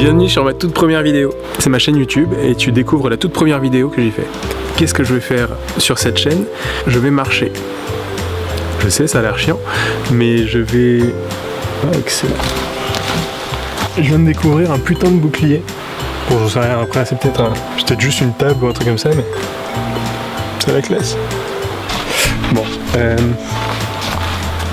Bienvenue sur ma toute première vidéo. C'est ma chaîne YouTube et tu découvres la toute première vidéo que j'ai fait. Qu'est-ce que je vais faire sur cette chaîne? Je vais marcher. Je sais, ça a l'air chiant, mais je vais... Ah, excellent. Je viens de découvrir un putain de bouclier. Bon, j'en sais rien, après c'est peut-être juste une table ou un truc comme ça, mais c'est la classe. Bon,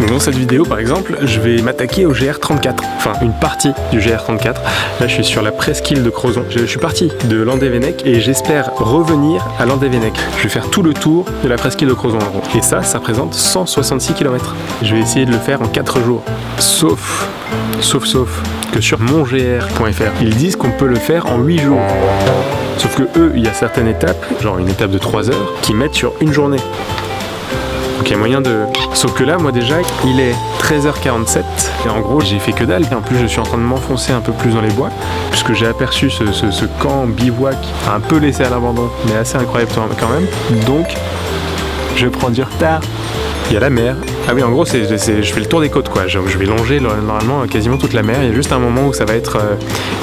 dans cette vidéo par exemple, je vais m'attaquer au GR34, enfin une partie du GR34. Là je suis sur la presqu'île de Crozon. Je suis parti de Landévennec et j'espère revenir à Landévennec. Je vais faire tout le tour de la presqu'île de Crozon en gros. Et ça représente 166 km. Je vais essayer de le faire en 4 jours. Sauf que sur mongr.fr, ils disent qu'on peut le faire en 8 jours. Sauf que eux, il y a certaines étapes, genre une étape de 3 heures, qui mettent sur une journée. Donc il y a moyen de... Sauf que là, moi déjà, il est 13h47 et en gros, j'ai fait que dalle. Et en plus, je suis en train de m'enfoncer un peu plus dans les bois puisque j'ai aperçu ce camp bivouac un peu laissé à l'abandon, mais assez incroyable quand même. Donc, je prends du retard. Il y a la mer. Ah oui, en gros, je fais le tour des côtes, quoi. Je vais longer normalement quasiment toute la mer. Il y a juste un moment où ça va être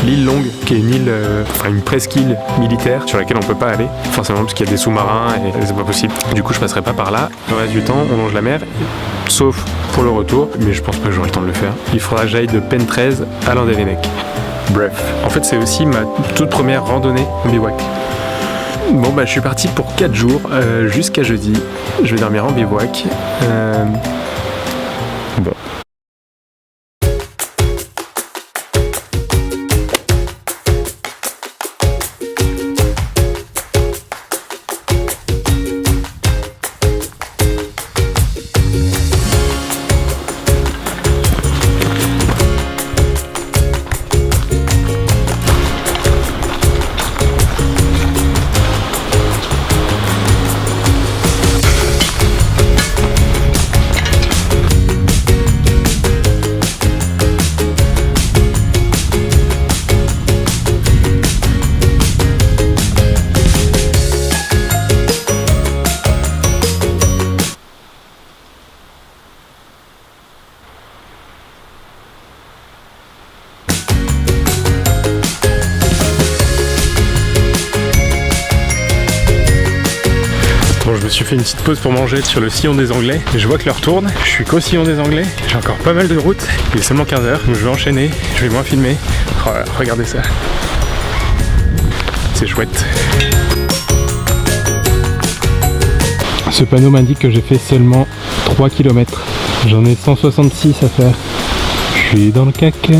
l'île Longue, qui est une île, enfin une presqu'île militaire sur laquelle on peut pas aller, forcément parce qu'il y a des sous-marins et c'est pas possible. Du coup, je passerai pas par là. Le reste du temps, on longe la mer, sauf pour le retour, mais je pense pas que j'aurai le temps de le faire. Il faudra que j'aille de Pen 13 à Landévennec. Bref. En fait, c'est aussi ma toute première randonnée en bivouac. Bon bah je suis parti pour 4 jours jusqu'à jeudi. Je vais dormir en bivouac. Bon. Bon, je me suis fait une petite pause pour manger sur le sillon des Anglais. Je vois que l'heure tourne, je suis qu'au sillon des Anglais. J'ai encore pas mal de route. Il est seulement 15h, donc je vais enchaîner. Je vais moins filmer. Oh là, regardez ça. C'est chouette. Ce panneau m'indique que j'ai fait seulement 3 km. J'en ai 166 à faire. Je suis dans le caca.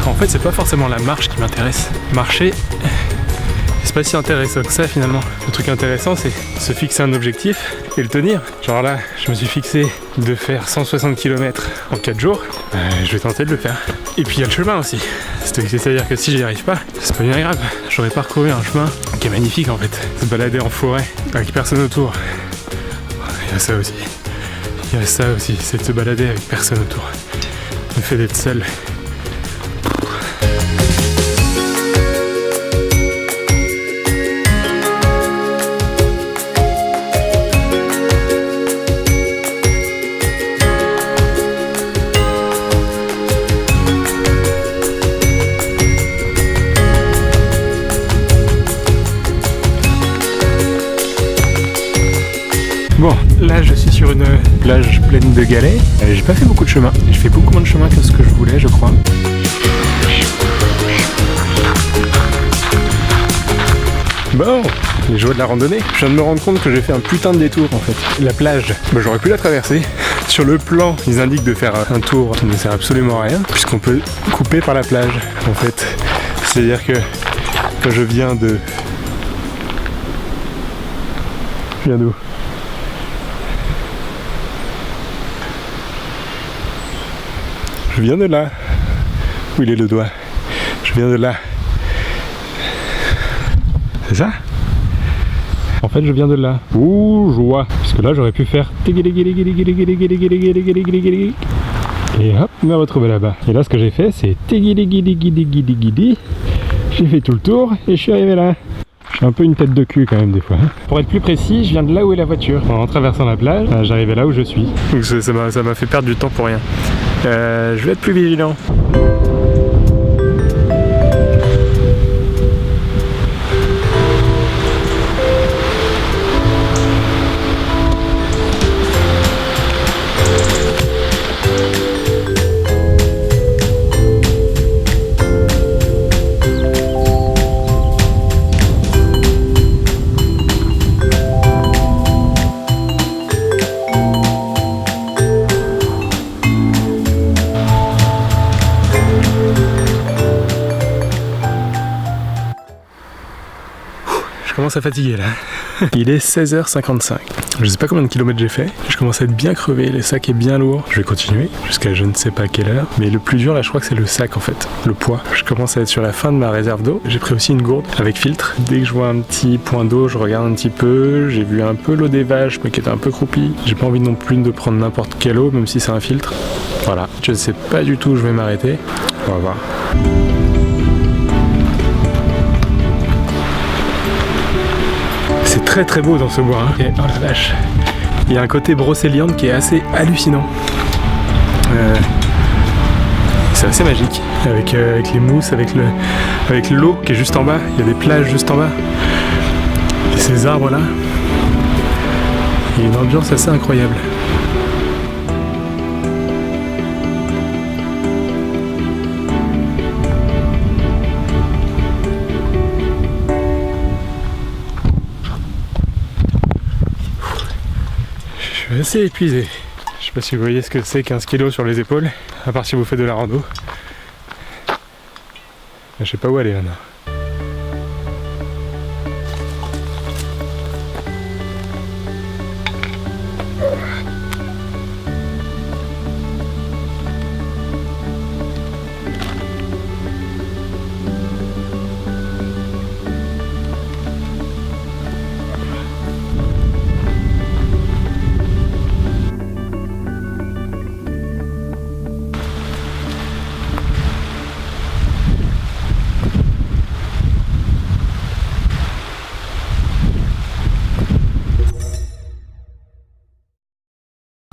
En fait, c'est pas forcément la marche qui m'intéresse. Marcher... c'est pas si intéressant que ça finalement. Le truc intéressant c'est se fixer un objectif et le tenir. Genre là, je me suis fixé de faire 160 km en 4 jours. Je vais tenter de le faire. Et puis il y a le chemin aussi. C'est-à-dire que si j'y arrive pas, c'est pas bien grave. J'aurais parcouru un chemin qui est magnifique en fait. Se balader en forêt avec personne autour. Il y a ça aussi. Il y a ça aussi, c'est de se balader avec personne autour. Le fait d'être seul. Bon, là je suis sur une plage pleine de galets. J'ai pas fait beaucoup de chemin. J'ai fait beaucoup moins de chemin que ce que je voulais, je crois. Bon, les joies de la randonnée. Je viens de me rendre compte que j'ai fait un putain de détour en fait. La plage, bah, j'aurais pu la traverser. Sur le plan, ils indiquent de faire un tour qui ne sert absolument à rien, puisqu'on peut couper par la plage en fait. C'est-à-dire que quand je viens de... Je viens d'où ? Je viens de là. Où il est le doigt? Je viens de là. C'est ça? En fait, je viens de là. Ouh, joie. Parce que là, j'aurais pu faire... Et hop, me retrouver là-bas. Et là, ce que j'ai fait, c'est... J'ai fait tout le tour et je suis arrivé là. Je suis un peu une tête de cul quand même des fois. Pour être plus précis, je viens de là où est la voiture. En traversant la plage, j'arrivais là où je suis. Donc ça m'a fait perdre du temps pour rien. Je vais être plus vigilant. Je commence à fatiguer là. Il est 16h55. Je sais pas combien de kilomètres j'ai fait. Je commence à être bien crevé, le sac est bien lourd. Je vais continuer jusqu'à je ne sais pas quelle heure. Mais le plus dur là, je crois que c'est le sac en fait, le poids. Je commence à être sur la fin de ma réserve d'eau. J'ai pris aussi une gourde avec filtre. Dès que je vois un petit point d'eau, je regarde un petit peu. J'ai vu un peu l'eau des vaches, mais qui était un peu croupie. J'ai pas envie non plus de prendre n'importe quelle eau, même si c'est un filtre. Voilà, je sais pas du tout où je vais m'arrêter. On va voir. C'est très très beau dans ce bois, hein. Et, oh la vache, il y a un côté brocéliande qui est assez hallucinant. C'est assez magique, avec les mousses, avec l'eau qui est juste en bas, il y a des plages juste en bas. Et ces arbres là, il y a une ambiance assez incroyable. Je suis assez épuisé. Je sais pas si vous voyez ce que c'est 15 kg sur les épaules, à part si vous faites de la rando. Je sais pas où aller maintenant.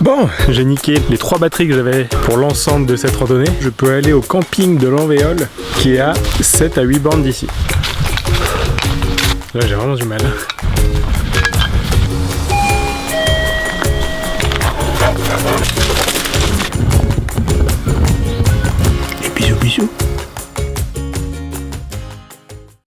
Bon, j'ai niqué les 3 batteries que j'avais pour l'ensemble de cette randonnée. Je peux aller au camping de l'Envéole qui est à 7 à 8 bornes d'ici. Là j'ai vraiment du mal.